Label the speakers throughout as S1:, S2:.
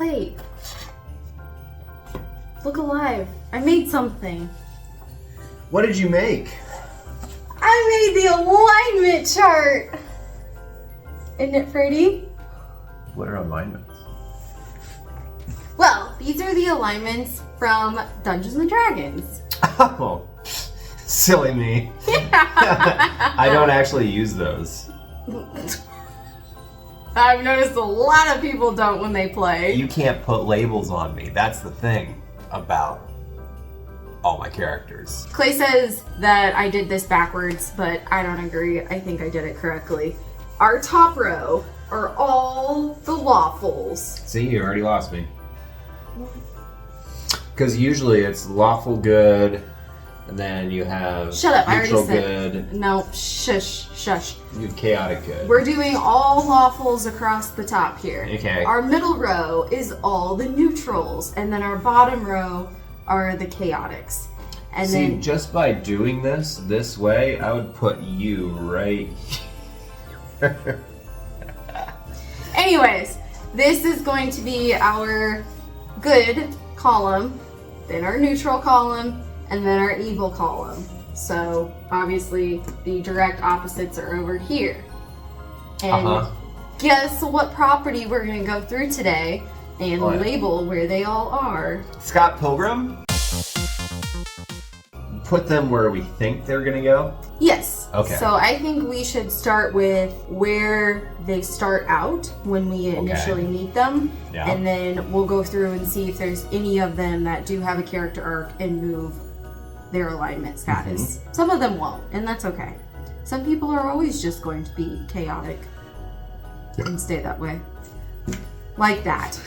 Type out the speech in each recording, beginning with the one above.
S1: plate. Look alive. I made something.
S2: What did you make?
S1: I made the alignment chart. Isn't it pretty?
S2: What are alignments?
S1: Well, these are the alignments from Dungeons and Dragons.
S2: Oh, silly me. I don't actually use those.
S1: I've noticed a lot of people don't when they play.
S2: You can't put labels on me. That's the thing about all my characters.
S1: Clay says that I did this backwards, but I don't agree. I think I did it correctly. Our top row are all the lawfuls.
S2: See, you already lost me. Because usually it's lawful good, and then you have
S1: Shut up,
S2: neutral
S1: I already said.
S2: good.
S1: No, shush.
S2: You have chaotic good.
S1: We're doing all lawfuls across the top here.
S2: Okay.
S1: Our middle row is all the neutrals, and then our bottom row are the chaotics. And
S2: See,
S1: then
S2: just by doing this way, I would put you right here.
S1: anyways, this is going to be our good column, then our neutral column, and then our evil column. So obviously the direct opposites are over here. And guess what property we're going to go through today and label where they all are.
S2: Scott Pilgrim? Put them where we think they're gonna go?
S1: Yes.
S2: Okay.
S1: So I think we should start with where they start out when we initially meet them.
S2: Yeah.
S1: And then we'll go through and see if there's any of them that do have a character arc and move their alignment status. Some of them won't, and that's okay. Some people are always just going to be chaotic and stay that way. Like that.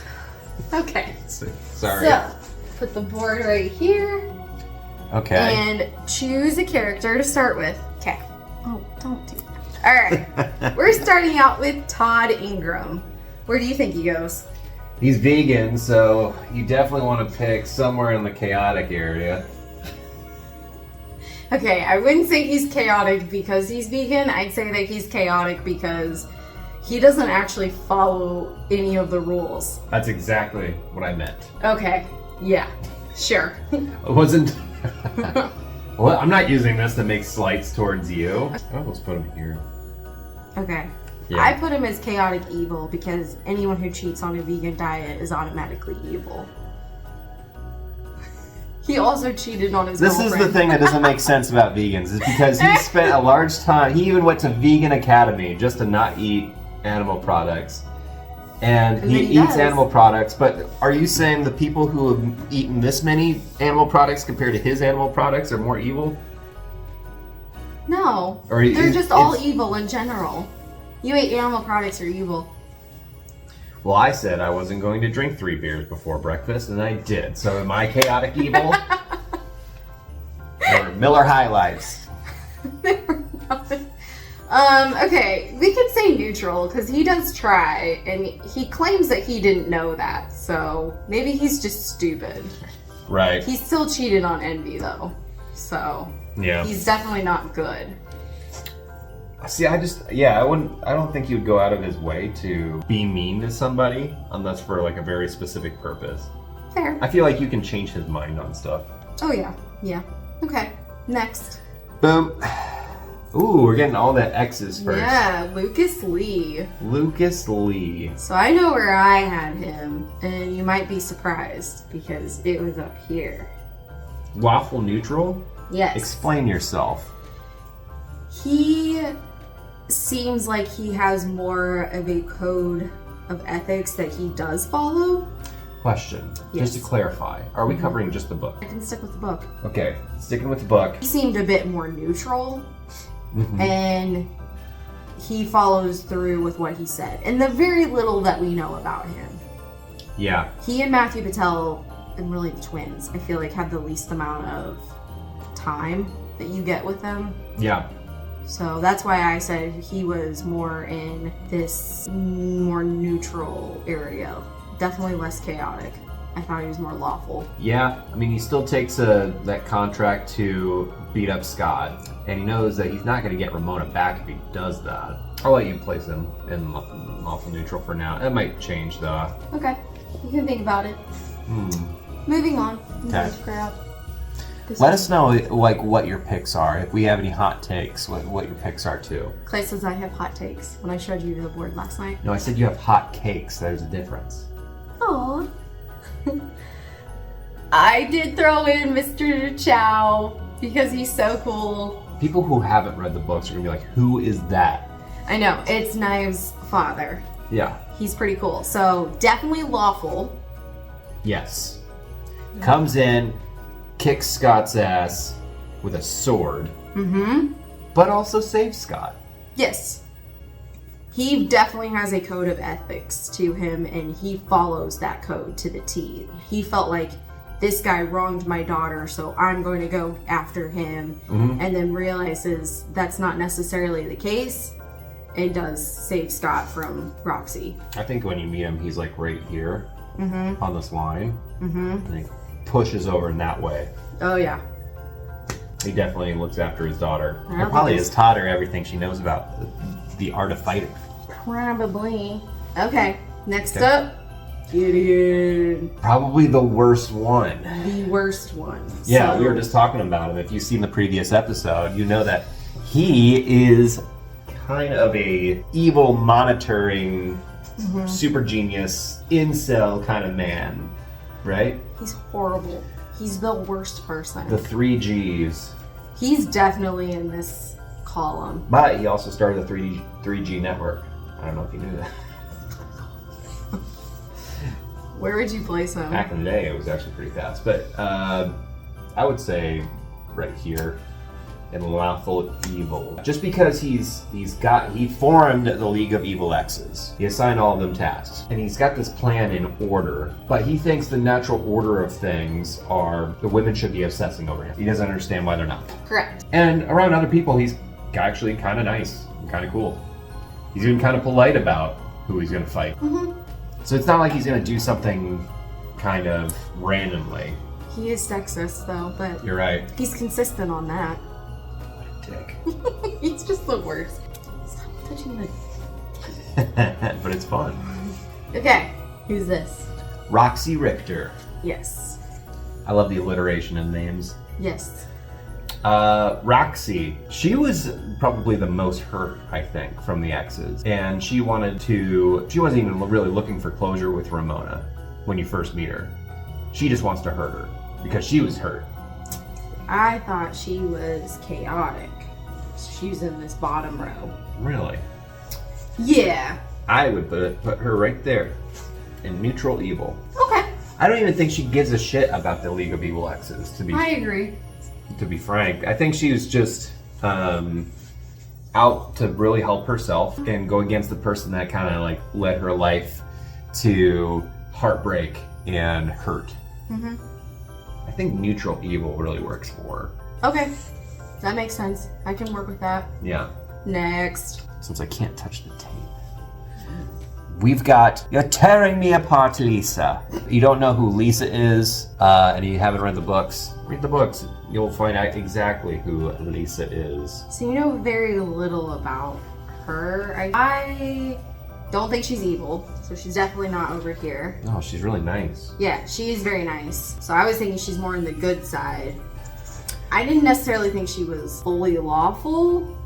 S1: Okay.
S2: Sorry.
S1: So, put the board right here.
S2: Okay.
S1: And choose a character to start with. Okay. Oh, don't do that. Alright. We're starting out with Todd Ingram. Where do you think he goes?
S2: He's vegan, so you definitely want to pick somewhere in the chaotic area.
S1: Okay, I wouldn't say he's chaotic because he's vegan. I'd say that he's chaotic because he doesn't actually follow any of the rules.
S2: That's exactly what I meant.
S1: Okay. Yeah. Sure.
S2: It wasn't... Well, I'm not using this to make slights towards you. I almost put him here.
S1: Okay.
S2: Yeah.
S1: I put him as chaotic evil because anyone who cheats on a vegan diet is automatically evil. He also cheated on his
S2: This
S1: girlfriend.
S2: is the thing that doesn't make sense about vegans, is because he spent a large time, he even went to Vegan Academy just to not eat animal products. And he eats
S1: does.
S2: animal products, but are you saying the people who have eaten this many animal products compared to his animal products are more evil?
S1: No.
S2: Or
S1: They're
S2: is-
S1: just all
S2: it's-
S1: evil in general. You ate animal products, you're evil.
S2: Well, I said I wasn't going to drink 3 beers before breakfast, and I did. So am I chaotic evil? Or Miller High Lives?
S1: Okay, we could say neutral because he does try, and he claims that he didn't know that, so maybe he's just stupid.
S2: Right.
S1: He still cheated on Envy though, so
S2: Yeah.
S1: he's definitely not good.
S2: See, I don't think he would go out of his way to be mean to somebody unless for like a very specific purpose.
S1: Fair.
S2: I feel like you can change his mind on stuff.
S1: Oh yeah. Okay, next.
S2: Boom. Ooh, we're getting all the X's first.
S1: Yeah, Lucas Lee.
S2: Lucas Lee.
S1: So I know where I had him, and you might be surprised because it was up here.
S2: Waffle neutral?
S1: Yes.
S2: Explain yourself.
S1: He seems like he has more of a code of ethics that he does follow.
S2: Question.
S1: Yes.
S2: Just to clarify, are we covering just the book?
S1: I can stick with the book.
S2: Okay, sticking with the book.
S1: He seemed a bit more neutral,
S2: Mhm.
S1: and he follows through with what he said. And the very little that we know about him.
S2: Yeah.
S1: He and Matthew Patel, and really the twins, I feel like have the least amount of time that you get with them.
S2: Yeah.
S1: So that's why I said he was more in this more neutral area. Definitely less chaotic. I thought he was more lawful.
S2: Yeah, I mean, he still takes that contract to beat up Scott, and he knows that he's not going to get Ramona back if he does that. I'll let you place him in lawful neutral for now. It might change though.
S1: Okay, you can think about it. Moving on.
S2: Okay.
S1: This
S2: Let
S1: one.
S2: us know like what your picks are. If we have any hot takes, what your picks are too.
S1: Clay says I have hot takes when I showed you the board last night.
S2: No, I said you have hot cakes. There's a difference.
S1: Aww. I did throw in Mr. Chow because he's so cool.
S2: People who haven't read the books are gonna be like, who is that?
S1: I know, it's Knives' father.
S2: Yeah.
S1: He's pretty cool. So definitely lawful.
S2: Yes. Comes in, kicks Scott's ass with a sword, but also saves Scott.
S1: Yes. He definitely has a code of ethics to him, and he follows that code to the T. He felt like, this guy wronged my daughter, so I'm going to go after him, and then realizes that's not necessarily the case, and does save Scott from Roxy.
S2: I think when you meet him, he's like right here on this line, and he pushes over in that way.
S1: Oh yeah.
S2: He definitely looks after his daughter.
S1: I
S2: He
S1: don't
S2: probably
S1: think
S2: has taught her everything she knows about the art of fighting.
S1: Probably. Okay, next up, Gideon.
S2: Probably the worst one.
S1: The worst one.
S2: Yeah,
S1: So-
S2: we were just talking about him. If you've seen the previous episode, you know that he is kind of a evil, monitoring, super genius, incel kind of man, right?
S1: He's horrible. He's the worst person.
S2: The 3Gs.
S1: He's definitely in this column.
S2: But he also started the 3G network. I don't know if you knew that.
S1: Where would you place him?
S2: Back in the day, it was actually pretty fast. But I would say right here in Lawful Evil. Just because he formed the League of Evil X's. He assigned all of them tasks. And he's got this plan in order. But he thinks the natural order of things are the women should be obsessing over him. He doesn't understand why they're not.
S1: Correct.
S2: And around other people, he's actually kind of nice and kind of cool. He's even kind of polite about who he's going to fight. So it's not like he's going to do something kind of randomly.
S1: He is sexist though, but
S2: You're right.
S1: he's consistent on that.
S2: What a dick.
S1: He's just the worst. Stop touching the...
S2: But it's fun.
S1: Okay, who's this?
S2: Roxy Richter.
S1: Yes.
S2: I love the alliteration in names.
S1: Yes.
S2: Roxy, she was probably the most hurt, I think, from the exes. And she wasn't even really looking for closure with Ramona when you first meet her. She just wants to hurt her because she was hurt.
S1: I thought she was chaotic. She's in this bottom row.
S2: Really?
S1: Yeah.
S2: I would put her right there in neutral evil.
S1: Okay.
S2: I don't even think she gives a shit about the League of Evil Exes,
S1: I agree.
S2: to be frank. I think she was just out to really help herself and go against the person that kind of like led her life to heartbreak and hurt. I think neutral evil really works for her.
S1: Okay. That makes sense. I can work with that.
S2: Yeah.
S1: Next.
S2: Since I can't touch the tape. We've got, you're tearing me apart, Lisa. You don't know who Lisa is, and you haven't read the books. Read the books. You'll find out exactly who Lisa is.
S1: So you know very little about her. I don't think she's evil, so she's definitely not over here.
S2: Oh, she's really nice.
S1: Yeah, she is very nice. So I was thinking she's more on the good side. I didn't necessarily think she was fully lawful,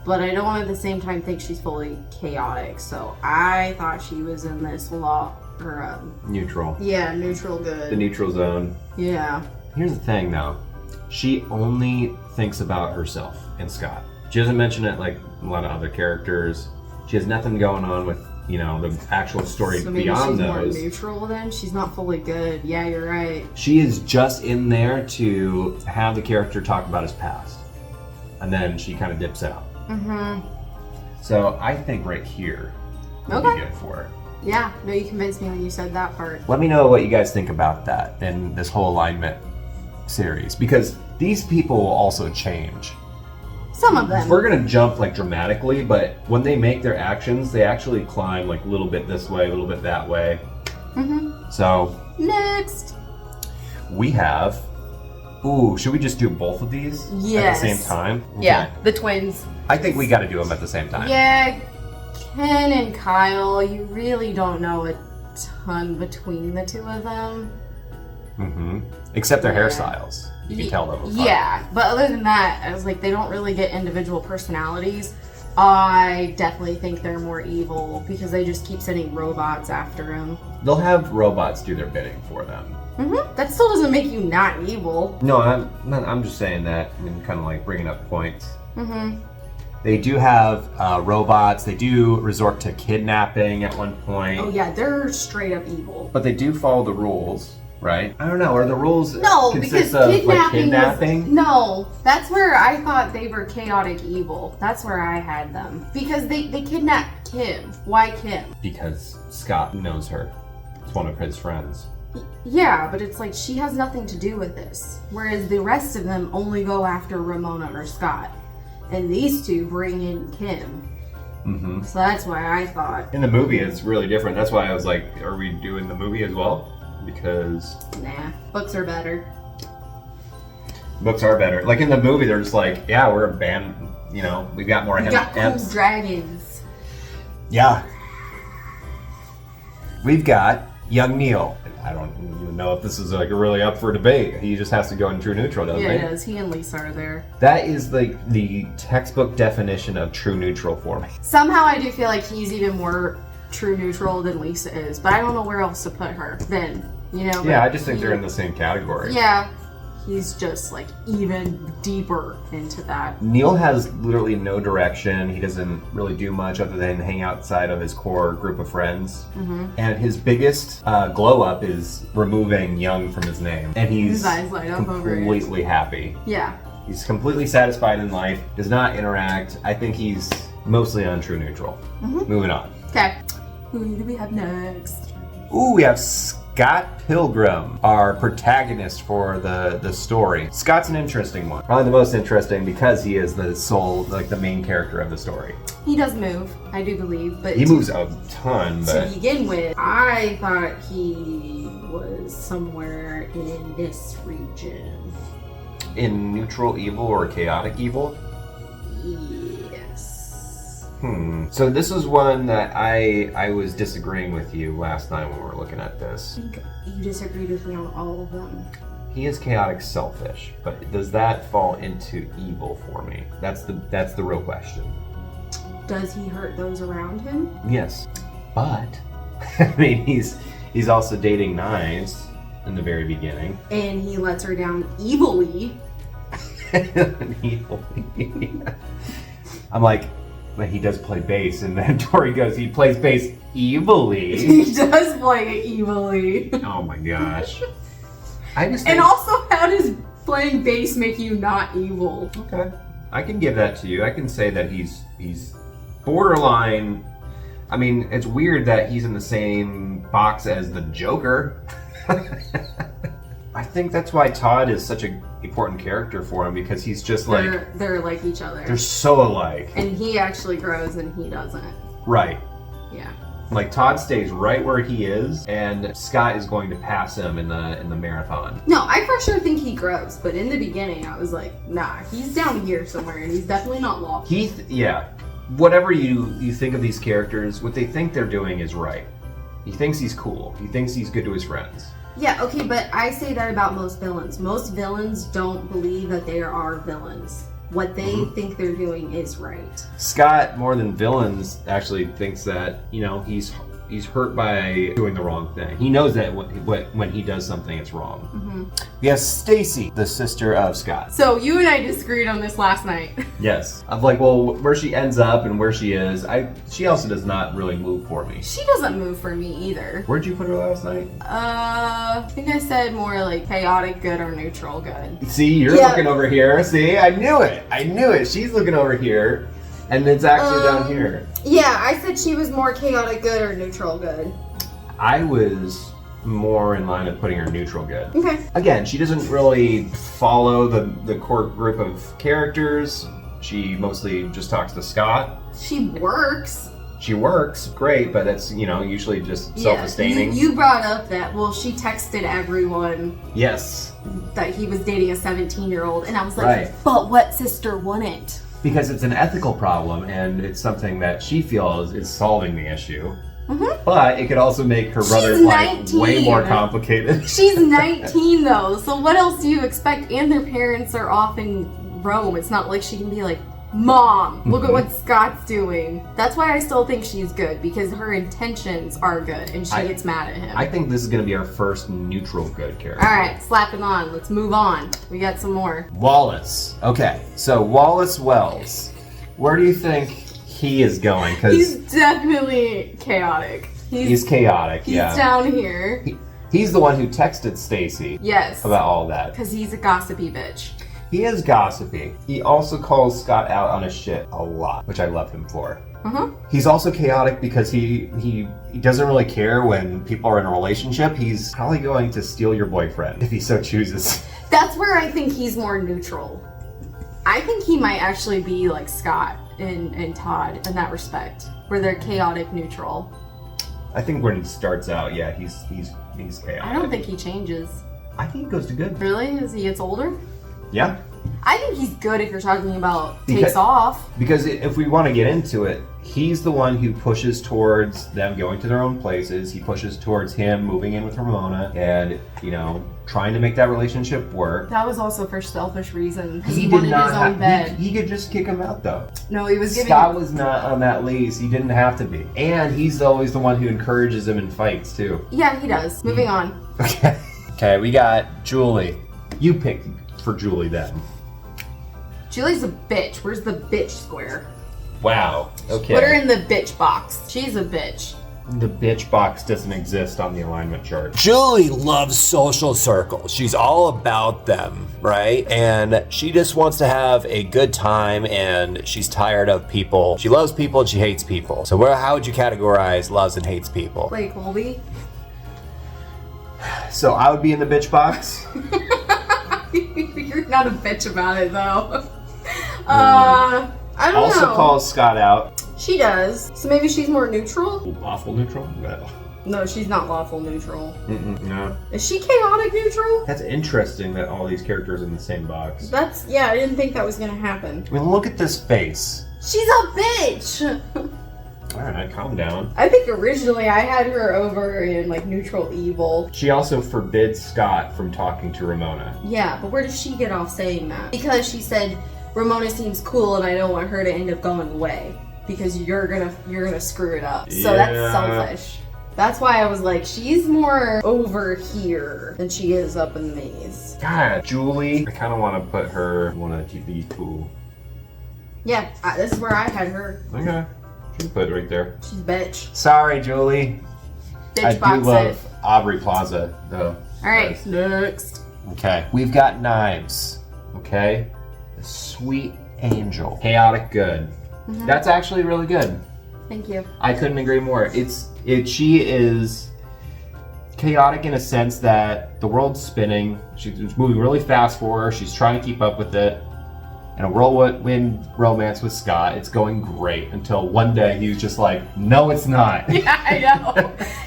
S1: but I don't at the same time think she's fully chaotic. So I thought she was in this
S2: Neutral.
S1: yeah, neutral
S2: The
S1: good.
S2: neutral zone.
S1: Yeah.
S2: Here's the thing, though. She only thinks about herself and Scott. She doesn't mention it like a lot of other characters. She has nothing going on with, you know, the actual story
S1: So maybe
S2: beyond
S1: she's
S2: those.
S1: more neutral then? She's not fully good. Yeah, you're right.
S2: She is just in there to have the character talk about his past. And then she kind of dips out. So I think right here would be good for her.
S1: Yeah, no, you convinced me when you said that part.
S2: Let me know what you guys think about that in this whole alignment series. Because these people will also change.
S1: Some of them.
S2: We're gonna jump like dramatically, but when they make their actions, they actually climb like a little bit this way, a little bit that way. So
S1: Next.
S2: we have Ooh, should we just do both of these
S1: Yes.
S2: at the same time?
S1: Yeah,
S2: Okay.
S1: the twins.
S2: I think we got to do them at the same time.
S1: Yeah, Ken and Kyle, you really don't know a ton between the two of them.
S2: Mm-hmm. Except their
S1: Yeah.
S2: hairstyles. You can tell them apart.
S1: Yeah, but other than that, I was like, they don't really get individual personalities. I definitely think they're more evil because they just keep sending robots after them.
S2: They'll have robots do their bidding for them.
S1: That still doesn't make you not evil.
S2: No, I'm just saying that. I mean, kind of like bringing up points.
S1: Mm-hmm.
S2: They do have robots. They do resort to kidnapping at one point.
S1: Oh yeah, they're straight up evil.
S2: But they do follow the rules, right? I don't know. Are the rules
S1: No, because
S2: consist of like
S1: kidnapping.
S2: kidnapping?
S1: No, that's where I thought they were chaotic evil. That's where I had them. Because they kidnapped Kim. Why Kim?
S2: Because Scott knows her. It's one of his friends.
S1: Yeah, but it's like she has nothing to do with this. Whereas the rest of them only go after Ramona or Scott. And these two bring in Kim.
S2: Mm-hmm.
S1: So that's why I thought,
S2: In the movie, it's really different. That's why I was like, are we doing the movie as well? Because
S1: nah, books are better.
S2: books are better. Like in the movie, they're just like, yeah, we're a band. You know, we got more
S1: We got cool
S2: imps.
S1: dragons.
S2: Yeah. We've got young Neil. I don't even know if this is like really up for debate. He just has to go in true neutral, doesn't
S1: Yeah,
S2: he?
S1: it does. He and Lisa are there.
S2: That is like the textbook definition of true neutral for me.
S1: Somehow I do feel like he's even more true neutral than Lisa is, but I don't know where else to put her then. You know?
S2: Yeah,
S1: but
S2: I just think they're in the same category.
S1: Yeah, he's just like even deeper into that.
S2: Neil has literally no direction. He doesn't really do much other than hang outside of his core group of friends.
S1: Mm-hmm.
S2: And his biggest glow up is removing Young from his name. And he's
S1: His eyes light up over it.
S2: completely happy.
S1: Yeah.
S2: He's completely satisfied in life, does not interact. I think he's mostly on true neutral.
S1: Mhm.
S2: Moving on.
S1: Okay. Who do we have next?
S2: Ooh, we have Scott Pilgrim, our protagonist for the story. Scott's an interesting one. Probably the most interesting because he is the sole, like the main character of the story.
S1: He does move, I do believe, but
S2: He moves a ton,
S1: to
S2: but
S1: begin with, I thought he was somewhere in this region.
S2: in neutral evil or chaotic evil?
S1: Yes.
S2: So this is one that I was disagreeing with you last night when we were looking at this.
S1: I think you disagreed with me on all of them.
S2: He is chaotic selfish, but does that fall into evil for me? That's the real question.
S1: Does he hurt those around him?
S2: Yes. But I mean he's also dating Knives in the very beginning.
S1: And he lets her down evilly.
S2: I'm like, but he does play bass, and then Tori goes, he plays bass evilly.
S1: He does play it evilly.
S2: Oh my gosh. I just
S1: And
S2: think,
S1: also, how does playing bass make you not evil?
S2: okay, I can give that to you. I can say that he's borderline. I mean, it's weird that he's in the same box as the Joker. I think that's why Todd is such an important character for him, because he's just like
S1: They're like each other.
S2: they're so alike.
S1: And he actually grows and he doesn't.
S2: Right.
S1: Yeah.
S2: Like Todd stays right where he is, and Scott is going to pass him in the marathon.
S1: No, I for sure think he grows, but in the beginning I was like, nah, he's down here somewhere and he's definitely not lost.
S2: Yeah. Whatever you think of these characters, what they think they're doing is right. He thinks he's cool. He thinks he's good to his friends.
S1: Yeah, okay, but I say that about most villains. Most villains don't believe that they are villains. What they think they're doing is right.
S2: Scott, more than villains, actually thinks that, you know, he's hurt by doing the wrong thing. He knows that when he does something, it's wrong. We have Stacy, the sister of Scott.
S1: So you and I disagreed on this last night.
S2: Yes. I'm like, well, where she ends up and where she is, she also does not really move for me.
S1: She doesn't move for me either.
S2: Where'd you put her last night?
S1: I think I said more like chaotic good or neutral good.
S2: See, you're looking over here. See, I knew it. She's looking over here, and it's actually down here.
S1: Yeah, I said she was more chaotic good or neutral good.
S2: I was more in line of putting her neutral good.
S1: Okay.
S2: Again, she doesn't really follow the core group of characters. She mostly just talks to Scott.
S1: She works.
S2: She works great, but it's, usually just self-sustaining.
S1: You brought up that, she texted everyone
S2: Yes.
S1: that he was dating a 17-year-old, and I was like,
S2: Right.
S1: But what sister wouldn't?
S2: Because it's an ethical problem, and it's something that she feels is solving the issue.
S1: Mm-hmm.
S2: But it could also make her brother's life way more complicated.
S1: She's 19 though, so what else do you expect? And their parents are off in Rome. It's not like she can be like, Mom, look at what Scott's doing. That's why I still think she's good, because her intentions are good, and she gets mad at him.
S2: I think this is going to be our first neutral good character.
S1: Alright, slap it on. Let's move on. We got some more.
S2: Wallace. Okay, so Wallace Wells. Where do you think he is going?
S1: He's definitely chaotic.
S2: He's chaotic,
S1: he's down here.
S2: He's the one who texted Stacy.
S1: Yes.
S2: About all that.
S1: Because he's a gossipy bitch.
S2: He is gossipy. He also calls Scott out on his shit a lot, which I love him for. He's also chaotic because he doesn't really care when people are in a relationship. He's probably going to steal your boyfriend if he so chooses.
S1: That's where I think he's more neutral. I think he might actually be like Scott and Todd in that respect, where they're chaotic neutral.
S2: I think when he starts out, yeah, he's chaotic.
S1: I don't think he changes.
S2: I think he goes to good.
S1: Really? As he gets older?
S2: Yeah.
S1: I think he's good if you're talking about takes off.
S2: Because if we want to get into it, he's the one who pushes towards them going to their own places. He pushes towards him moving in with Ramona and, trying to make that relationship work.
S1: That was also for selfish reasons.
S2: He
S1: wanted his own bed.
S2: He could just kick him out, though.
S1: No, he was giving...
S2: Scott was not on that lease. He didn't have to be. And he's always the one who encourages him in fights, too.
S1: Yeah, he does. Moving on.
S2: Okay, we got Julie. You picked for Julie then.
S1: Julie's a bitch. Where's the bitch square?
S2: Wow. Okay.
S1: Put her in the bitch box. She's a bitch.
S2: The bitch box doesn't exist on the alignment chart.
S3: Julie loves social circles. She's all about them, right? And she just wants to have a good time, and she's tired of people. She loves people and she hates people. So how would you categorize loves and hates people?
S1: Like Colby?
S2: So I would be in the bitch box?
S1: You're not a bitch about it, though. I don't know.
S2: Also calls Scott out.
S1: She does. So maybe she's more neutral?
S2: Lawful neutral?
S1: No, she's not lawful neutral.
S2: No.
S1: Is she chaotic neutral?
S2: That's interesting that all these characters are in the same box.
S1: I didn't think that was gonna happen.
S2: I mean, look at this face.
S1: She's a bitch!
S2: Alright, calm down.
S1: I think originally I had her over in like neutral evil.
S2: She also forbids Scott from talking to Ramona.
S1: Yeah, but where does she get off saying that? Because she said Ramona seems cool and I don't want her to end up going away because you're gonna screw it up. So that's selfish. That's why I was like, she's more over here than she is up in the maze.
S2: God, Julie, I kind of want to put her one of the cool.
S1: Yeah, this is where I had her.
S2: Okay. She can put it right there.
S1: She's a bitch.
S2: Sorry, Julie.
S1: Bitch
S2: I
S1: box
S2: do love
S1: it.
S2: Aubrey Plaza, though.
S1: Alright, next.
S2: Okay. We've got Knives. Okay. A sweet angel. Chaotic good.
S1: Mm-hmm.
S2: That's actually really good.
S1: Thank you.
S2: I couldn't agree more. She is chaotic in a sense that the world's spinning. She's moving really fast for her. She's trying to keep up with it. In a whirlwind romance with Scott, it's going great until one day he was just like, no, it's not.
S1: Yeah, I know.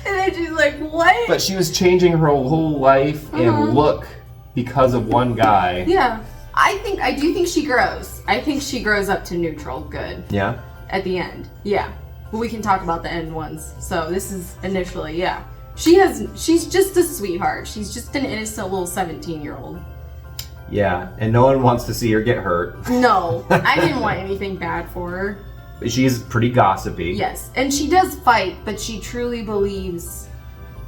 S1: And then she's like, what?
S2: But she was changing her whole life and look because of one guy.
S1: Yeah. I do think she grows. I think she grows up to neutral good.
S2: Yeah?
S1: At the end. Yeah. But we can talk about the end ones. So this is initially, yeah. She's just a sweetheart. She's just an innocent little 17-year-old.
S2: Yeah, and no one wants to see her get hurt.
S1: No, I didn't want anything bad for her.
S2: She's pretty gossipy.
S1: Yes, and she does fight, but she truly believes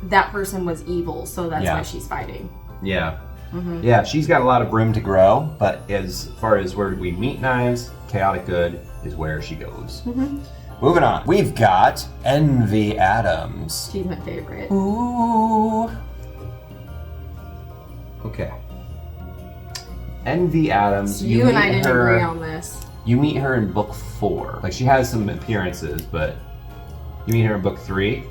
S1: that person was evil, so that's why she's fighting.
S2: Yeah. Mm-hmm. Yeah, she's got a lot of room to grow, but as far as where we meet Knives, chaotic good is where she goes. Mm-hmm. Moving on. We've got Envy Adams.
S1: She's my favorite.
S2: Ooh. Okay. Envy Adams.
S1: So you and I didn't agree on this.
S2: You meet her in book 4. Like, she has some appearances, but you meet her in book 3.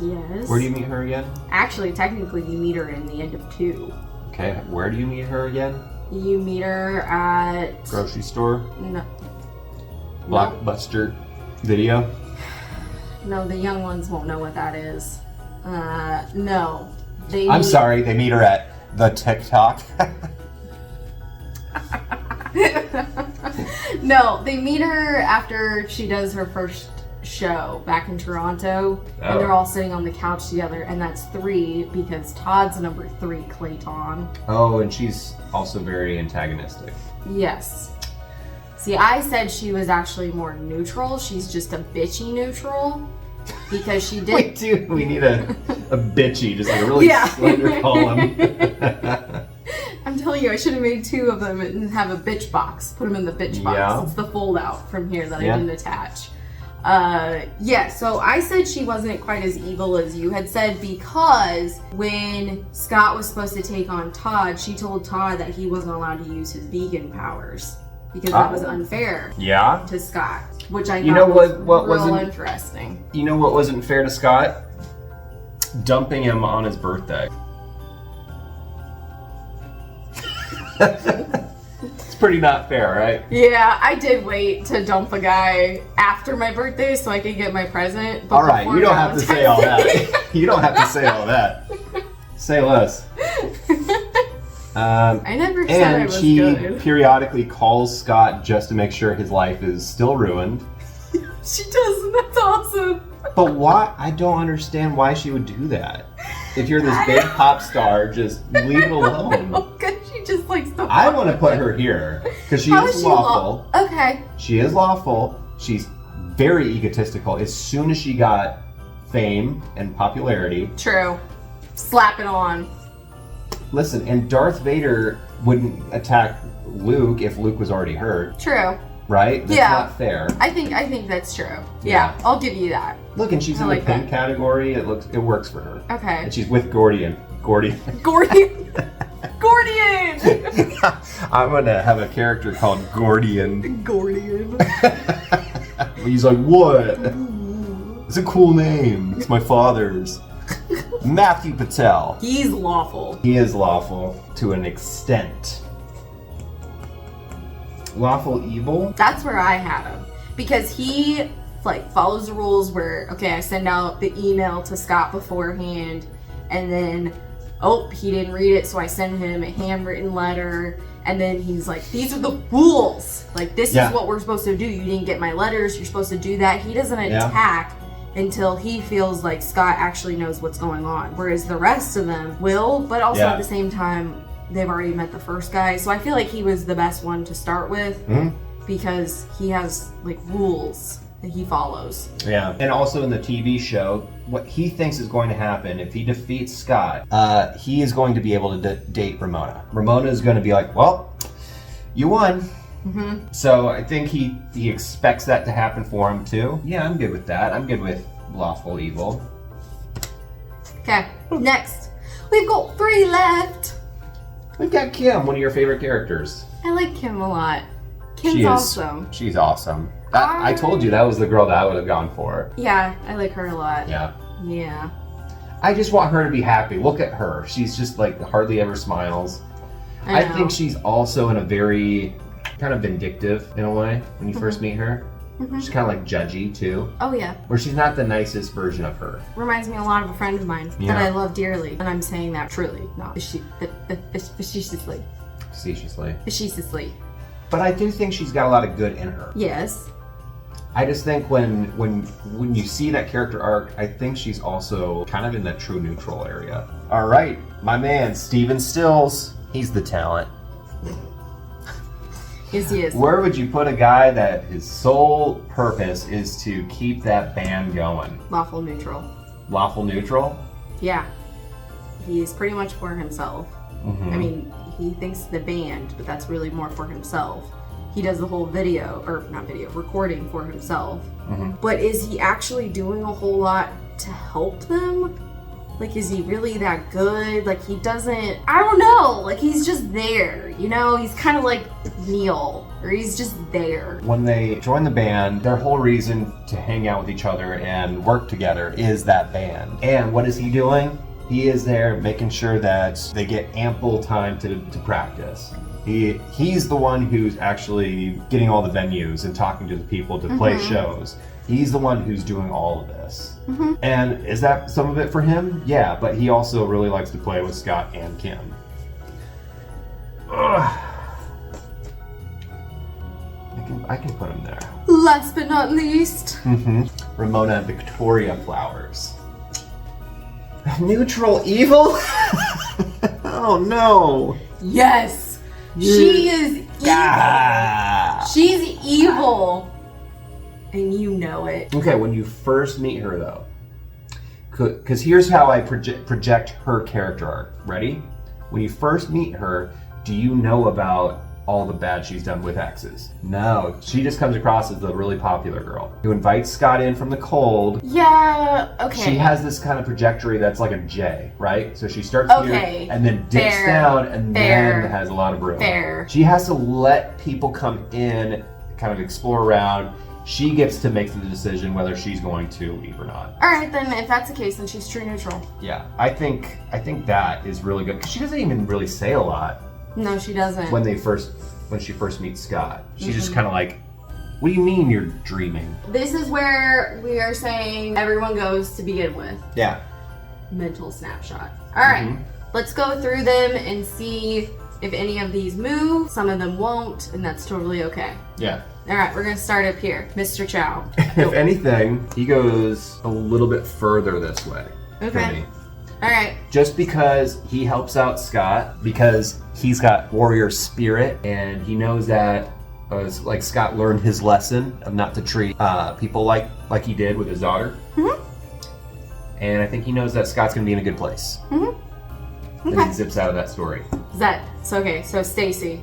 S1: Yes.
S2: Where do you meet her again?
S1: Actually, technically, you meet her in the end of 2.
S2: Okay, where do you meet her again?
S1: You meet her at...
S2: Grocery store?
S1: No.
S2: Blockbuster video?
S1: No, the young ones won't know what that is. No.
S3: I'm sorry, they meet her at the TikTok.
S1: No, they meet her after she does her first show back in Toronto, and they're all sitting on the couch together, and that's 3 because Todd's number 3, Clayton.
S2: Oh, and she's also very antagonistic.
S1: Yes. See, I said she was actually more neutral. She's just a bitchy neutral because she did.
S2: We need a bitchy, just like a really slender column.
S1: I'm telling you, I should have made 2 of them and have a bitch box. Put them in the bitch box.
S2: Yeah.
S1: It's the fold out from here that I didn't attach. So I said she wasn't quite as evil as you had said because when Scott was supposed to take on Todd, she told Todd that he wasn't allowed to use his vegan powers because that was unfair to Scott, which I thought was real interesting.
S2: You know what wasn't fair to Scott? Dumping him on his birthday. It's pretty not fair, right?
S1: Yeah, I did wait to dump a guy after my birthday so I could get my present.
S2: All right, you don't have to say all that. You don't have to say all that. Say less.
S1: I never said I was
S2: And she
S1: good.
S2: periodically calls Scott just to make sure his life is still ruined.
S1: She does, and that's awesome.
S2: But why? I don't understand why she would do that. If you're this big pop star, just leave it alone.
S1: Because she just likes to.
S2: I want to put her here because she is lawful.
S1: Okay.
S2: She is lawful. She's very egotistical. As soon as she got fame and popularity.
S1: True. Slap it on.
S2: Listen, and Darth Vader wouldn't attack Luke if Luke was already hurt.
S1: True.
S2: Right? That's not fair.
S1: I think that's true. Yeah, I'll give you that.
S2: Look, and she's in the pink category. It works for her.
S1: Okay.
S2: And she's with Gordian.
S1: Gordian.
S2: I'm gonna have a character called Gordian.
S1: Gordian.
S2: He's like, what? It's a cool name. It's my father's. Matthew Patel.
S1: He's lawful.
S2: He is lawful to an extent. Lawful evil?
S1: That's where I had him. Because he follows the rules where, okay, I send out the email to Scott beforehand, and then, he didn't read it, so I send him a handwritten letter, and then he's like, these are the rules. This is what we're supposed to do. You didn't get my letters, you're supposed to do that. He doesn't attack until he feels like Scott actually knows what's going on. Whereas the rest of them will, but also at the same time, they've already met the first guy. So I feel like he was the best one to start with because he has rules that he follows.
S2: Yeah. And also in the TV show, what he thinks is going to happen if he defeats Scott, he is going to be able to date Ramona. Ramona is going to be like, well, you won. Mm-hmm. So I think he expects that to happen for him too. Yeah, I'm good with that. I'm good with lawful evil.
S1: Okay, next. We've got 3 left.
S2: We've got Kim, one of your favorite characters.
S1: I like Kim a lot. Kim's awesome.
S2: She's awesome. I told you that was the girl that I would have gone for.
S1: Yeah, I like her a lot.
S2: Yeah.
S1: Yeah.
S2: I just want her to be happy. Look at her. She's just hardly ever smiles. I think she's also in a very kind of vindictive in a way when you first meet her. Mm-hmm. She's kind of judgy too.
S1: Oh yeah.
S2: Where she's not the nicest version of her.
S1: Reminds me a lot of a friend of mine that I love dearly, and I'm saying that truly, not facetiously. Facetiously.
S2: But I do think she's got a lot of good in her.
S1: Yes.
S2: I just think when you see that character arc, I think she's also kind of in that true neutral area. All right, my man, Steven Stills. He's the talent.
S1: Yes, he is.
S2: Where would you put a guy that his sole purpose is to keep that band going?
S1: Lawful neutral.
S2: Lawful neutral?
S1: Yeah. He's pretty much for himself. Mm-hmm. I mean, he thinks the band, but that's really more for himself. He does the whole recording for himself. Mm-hmm. But is he actually doing a whole lot to help them? Is he really that good? He doesn't, I don't know. He's just there, He's kind of like Neil, or he's just there.
S2: When they join the band, their whole reason to hang out with each other and work together is that band. And what is he doing? He is there making sure that they get ample time to practice. He's the one who's actually getting all the venues and talking to the people to play shows. He's the one who's doing all of this. And is that some of it for him? Yeah, but he also really likes to play with Scott and Kim. Ugh. I can put him there.
S1: Last but not least.
S2: Ramona and Victoria Flowers. Neutral evil? Oh no.
S1: Yes. She is evil.
S2: Ah.
S1: She's evil. And you know it.
S2: Okay, when you first meet her though, because here's how I project her character arc. Ready? When you first meet her, do you know about all the bad she's done with exes? No, she just comes across as the really popular girl who invites Scott in from the cold.
S1: Yeah, okay.
S2: She has this kind of trajectory that's like a J, right? So she starts here and then dips down and then has a lot of room. She has to let people come in, kind of explore around. She gets to make the decision whether she's going to leave or not.
S1: All right, then if that's the case, then she's true neutral.
S2: Yeah, I think that is really good because she doesn't even really say a lot.
S1: No, she doesn't.
S2: When she first meets Scott, she's just kind of like, "What do you mean you're dreaming?"
S1: This is where we are saying everyone goes to begin with.
S2: Yeah.
S1: Mental snapshot. All right, let's go through them and see if any of these move. Some of them won't, and that's totally okay.
S2: Yeah.
S1: All right, we're gonna start up here, Mr. Chow.
S2: If anything, he goes a little bit further this way.
S1: Okay.
S2: For me.
S1: All right.
S2: Just because he helps out Scott, because he's got warrior spirit, and he knows that, like Scott learned his lesson of not to treat people like he did with his daughter. And I think he knows that Scott's gonna be in a good place. And he zips out of that story.
S1: Okay? So Stacy.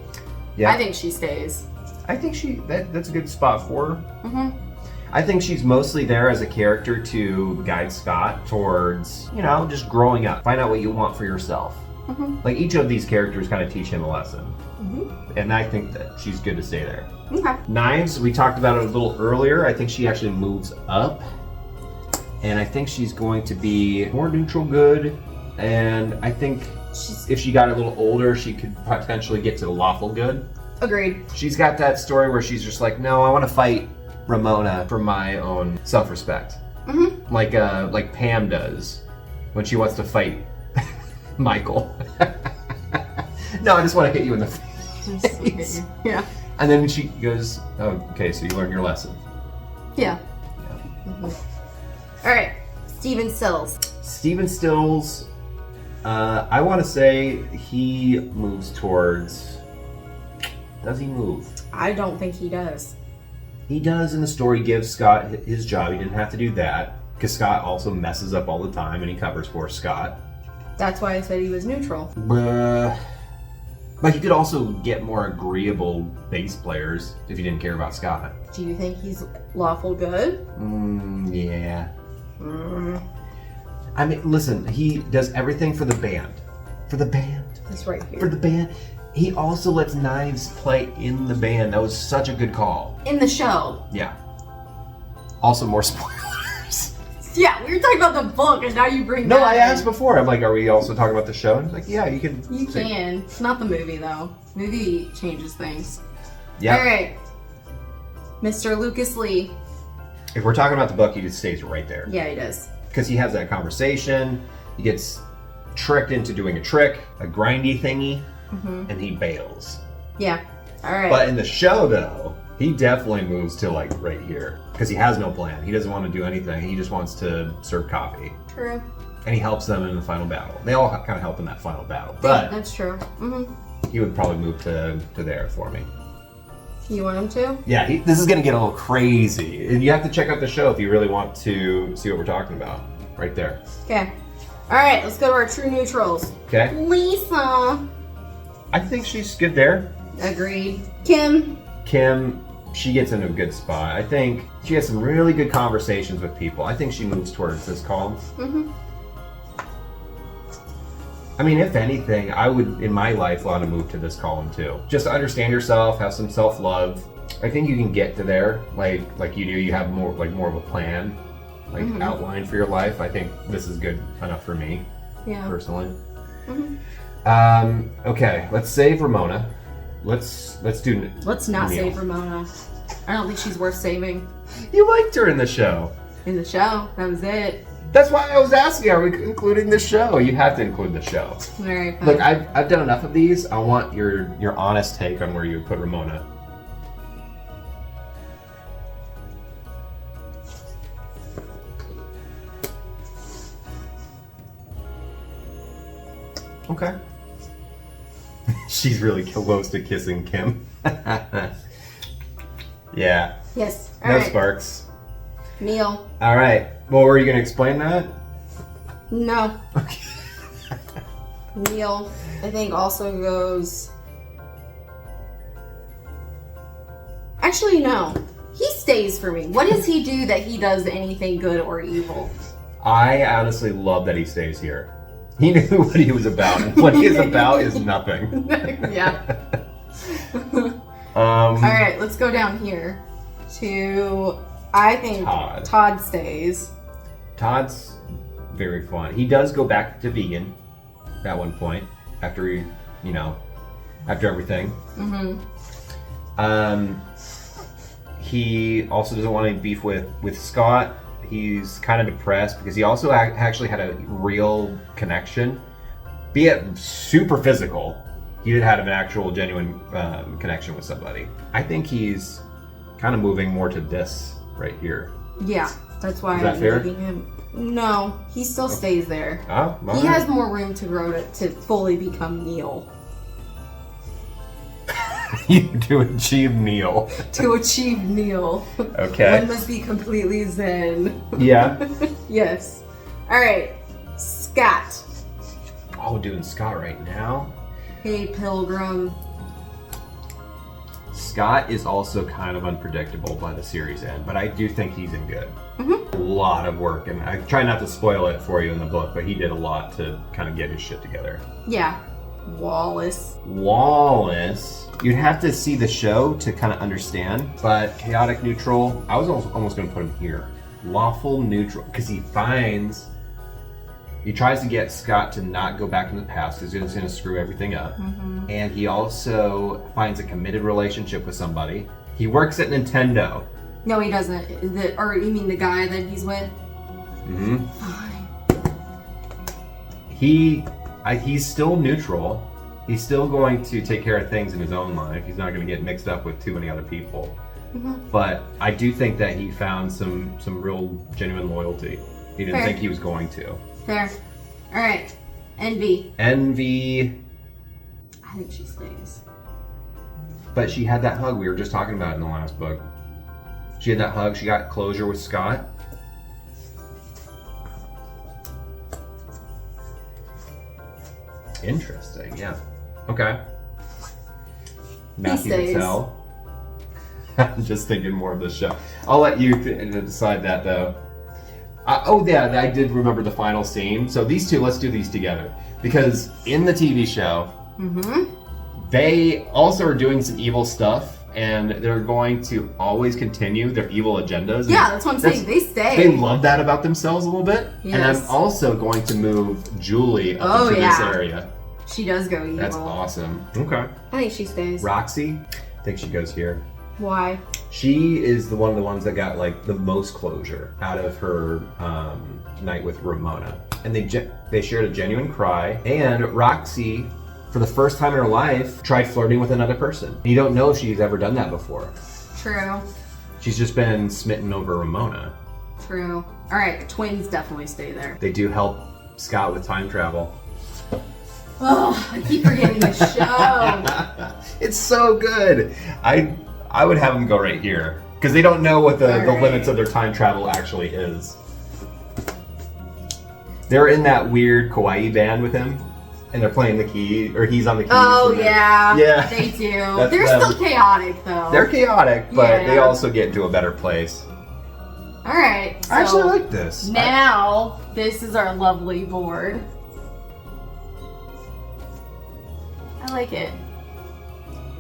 S2: Yeah.
S1: I think she stays.
S2: I think that's a good spot for her. I think she's mostly there as a character to guide Scott towards, just growing up. Find out what you want for yourself. Like each of these characters kind of teach him a lesson. And I think that she's good to stay there.
S1: Okay.
S2: Knives, we talked about it a little earlier. I think she actually moves up. And I think she's going to be more neutral good. And I think if she got a little older, she could potentially get to the lawful good.
S1: Agreed.
S2: She's got that story where she's just like, no, I want to fight Ramona for my own self-respect. Like Pam does when she wants to fight Michael. No, I just want to hit you in the face.
S1: Yeah.
S2: And then she goes, oh, okay, so you learned your lesson.
S1: Yeah. All right, Steven Stills.
S2: Steven Stills, I want to say he moves towards... Does he move?
S1: I don't think he does.
S2: He does in the story give Scott his job. He didn't have to do that because Scott also messes up all the time and he covers for Scott.
S1: That's why I said he was neutral.
S2: But he could also get more agreeable bass players if he didn't care about Scott.
S1: Do you think he's lawful good?
S2: Yeah. I mean, listen, he does everything for the band. For the band.
S1: He's right here.
S2: For the band. He also lets Knives play in the band. That was such a good call.
S1: In the show.
S2: Yeah. Also, more spoilers.
S1: Yeah, we were talking about the book, and now you bring
S2: No,
S1: that
S2: I
S1: in.
S2: asked before. I'm like, are we also talking about the show? And he's like, yeah, you can.
S1: You can. It's not the movie, though. Movie changes things.
S2: Yeah.
S1: All right. Mr. Lucas Lee.
S2: If we're talking about the book, he just stays right there.
S1: Yeah, he does.
S2: Because he has that conversation. He gets tricked into doing a trick, a grindy thingy. And he bails.
S1: Yeah. All right.
S2: But in the show, though, he definitely moves to like right here because he has no plan. He doesn't want to do anything. He just wants to serve coffee.
S1: True.
S2: And he helps them in the final battle. They all kind of help in that final battle. But
S1: that's true.
S2: he would probably move to there for me.
S1: You want him to?
S2: Yeah, this is going to get a little crazy. And you have to check out the show if you really want to see what we're talking about. Right there.
S1: Okay. All right, let's go to our true neutrals.
S2: Okay.
S1: Lisa.
S2: I think she's good there.
S1: Agreed. Kim.
S2: Kim, she gets into a good spot. I think she has some really good conversations with people. I think she moves towards this column. I mean, if anything, I would, in my life, want to move to this column too. Just to understand yourself, have some self-love. I think you can get to there, like you do. You have more of a plan, outline for your life. I think this is good enough for me, personally. Okay, let's save Ramona. Let's not
S1: save Ramona. I don't think she's worth saving.
S2: You liked her in the show.
S1: In the show, that was it.
S2: That's why I was asking, are we including the show? You have to include the show.
S1: All right, fine.
S2: Look, I've done enough of these. I want your honest take on where you would put Ramona. Okay. She's really close to kissing Kim. Yeah.
S1: Yes.
S2: No sparks.
S1: Neil.
S2: All right. Well, were you going to explain that?
S1: No.
S2: Okay.
S1: Neil, I think, also goes... Actually, no. He stays for me. What does he do that he does anything good or evil?
S2: I honestly love that he stays here. He knew what he was about, and what he is about is nothing.
S1: Yeah.
S2: All
S1: right, let's go down here to, I think, Todd stays.
S2: Todd's very fun. He does go back to vegan at one point after after everything. He also doesn't want any beef with Scott. He's kind of depressed because he also actually had a real connection, be it super physical. He did have an actual genuine connection with somebody. I think he's kind of moving more to this right here.
S1: Yeah, that's why
S2: I'm
S1: leaving him. No, he still stays there.
S2: Oh, well,
S1: he has more room to grow to fully become Neil.
S2: To achieve Neil.
S1: To achieve Neil.
S2: Okay.
S1: One must be completely zen.
S2: Yeah.
S1: Yes. All right, Scott.
S2: Oh, doing Scott right now.
S1: Hey, Pilgrim.
S2: Scott is also kind of unpredictable by the series end, but I do think he's in good. A lot of work, and I try not to spoil it for you in the book, but he did a lot to kind of get his shit together.
S1: Yeah. Wallace.
S2: You'd have to see the show to kind of understand, but chaotic neutral, I was almost going to put him here. Lawful neutral, because he tries to get Scott to not go back in the past because he's going to screw everything up. And he also finds a committed relationship with somebody. He works at Nintendo.
S1: No, he doesn't. Or you mean the guy that he's with? Fine.
S2: He's still neutral. He's still going to take care of things in his own life. He's not going to get mixed up with too many other people. But I do think that he found some real genuine loyalty. He didn't think he was going to.
S1: Fair. All right. Envy. I think she stays.
S2: But she had that hug we were just talking about in the last book. She had that hug. She got closure with Scott. Interesting. Yeah. Okay. Matthew Patel. I'm just thinking more of the show. I'll let you decide that, though. I did remember the final scene. So these two, let's do these together. Because in the TV show, they also are doing some evil stuff, and they're going to always continue their evil agendas.
S1: Yeah, that's what I'm saying. They stay.
S2: They love that about themselves a little bit.
S1: Yes.
S2: And I'm also going to move Julie up into this area.
S1: She does go evil.
S2: That's awesome. Okay.
S1: I think she stays.
S2: Roxy, I think she goes here.
S1: Why?
S2: She is one of the ones that got like the most closure out of her night with Ramona, and they shared a genuine cry. And Roxy, for the first time in her life, tried flirting with another person. You don't know if she's ever done that before.
S1: True.
S2: She's just been smitten over Ramona.
S1: True. All right, the twins definitely stay there.
S2: They do help Scott with time travel.
S1: Oh, I keep forgetting the show.
S2: It's so good. I would have them go right here because they don't know what the limits of their time travel actually is. They're in that weird kawaii band with him, and they're playing the key, or he's on the keys.
S1: Oh yeah,
S2: yeah,
S1: they do.
S2: That's
S1: They're
S2: them.
S1: still chaotic though.
S2: They're chaotic, but they also get to a better place.
S1: All right. So
S2: I actually like this.
S1: Now this is our lovely board. I like it.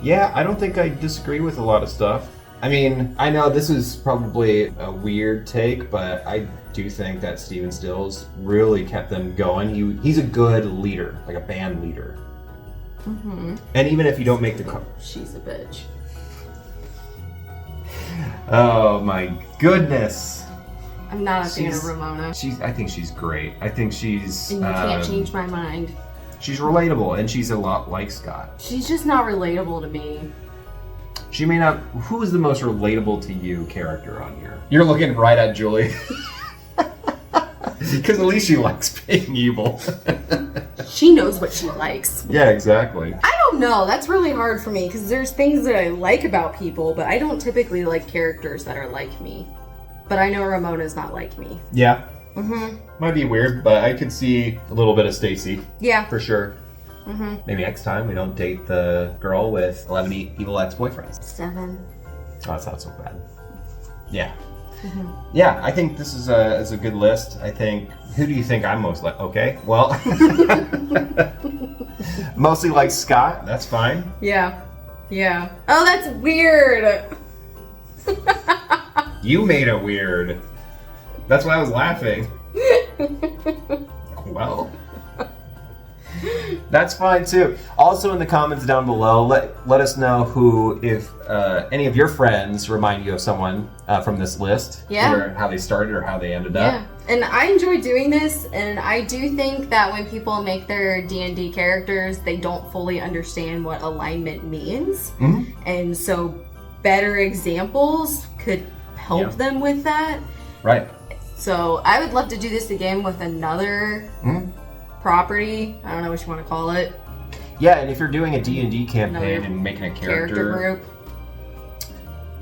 S2: Yeah, I don't think I disagree with a lot of stuff. I mean, I know this is probably a weird take, but I do think that Stephen Stills really kept them going. He's a good leader, like a band leader. And even if you don't make the
S1: she's a bitch.
S2: Oh my goodness.
S1: I'm not a fan
S2: She's-
S1: of Ramona.
S2: I think she's great. I think she's
S1: And you can't change my mind.
S2: she's relatable, and she's a lot like Scott.
S1: She's just not relatable to me.
S2: She may not. Who is the most relatable to you character on here? You're looking right at Julie. Because at least she likes being evil.
S1: She knows what she likes.
S2: Yeah, exactly.
S1: I don't know. That's really hard for me because there's things that I like about people, but I don't typically like characters that are like me. But I know Ramona's not like me.
S2: Yeah.
S1: Mm-hmm.
S2: Might be weird, but I could see a little bit of Stacy
S1: Yeah.
S2: for sure.
S1: Mm-hmm.
S2: Maybe next time we don't date the girl with 11 evil ex-boyfriends.
S1: 7.
S2: Oh, that's not so bad. Yeah.
S1: Mm-hmm.
S2: Yeah, I think this is a good list. I think. Who do you think I'm most like? Okay, well, mostly like Scott. That's fine.
S1: Yeah. Yeah. Oh, that's weird.
S2: You made it weird. That's why I was laughing. Well, that's fine too. Also, in the comments down below, let us know if any of your friends remind you of someone from this list.
S1: Yeah.
S2: Or how they started or how they ended up.
S1: Yeah. And I enjoy doing this, and I do think that when people make their D&D characters, they don't fully understand what alignment means.
S2: Mm-hmm.
S1: And so better examples could help them with that.
S2: Right.
S1: So I would love to do this again with another property. I don't know what you want to call it.
S2: Yeah, and if you're doing a D&D campaign
S1: Another
S2: and making a
S1: Character group.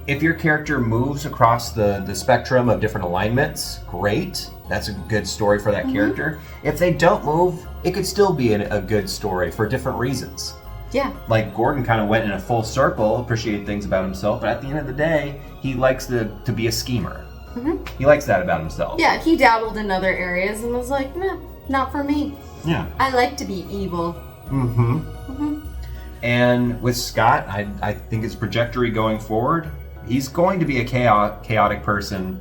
S2: if your character moves across the spectrum of different alignments, great. That's a good story for that character. If they don't move, it could still be a good story for different reasons.
S1: Yeah.
S2: Like Gordon kind of went in a full circle, appreciated things about himself, but at the end of the day, he likes to be a schemer. He likes that about himself.
S1: Yeah, he dabbled in other areas and was like, nah, not for me.
S2: Yeah.
S1: I like to be evil.
S2: And with Scott, I think his trajectory going forward, he's going to be a chaotic person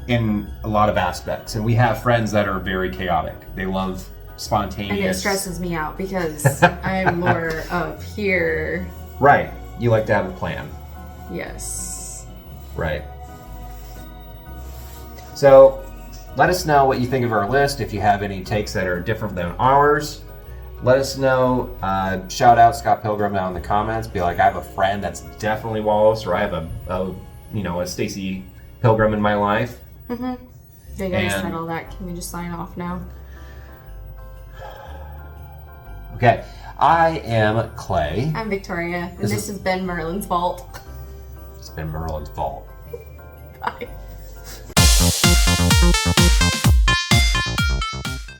S2: in a lot of aspects. And we have friends that are very chaotic. They love spontaneous.
S1: And it stresses me out because I'm more of here.
S2: Right. You like to have a plan.
S1: Yes.
S2: Right. So let us know what you think of our list. If you have any takes that are different than ours, let us know. Shout out Scott Pilgrim down in the comments. Be like, I have a friend that's definitely Wallace, or I have a Stacy Pilgrim in my life.
S1: They guys said all that. Can we just sign off now?
S2: Okay. I am Clay.
S1: I'm Victoria, and this has been Merlin's Vault.
S2: It's been Merlin's fault.
S1: Bye.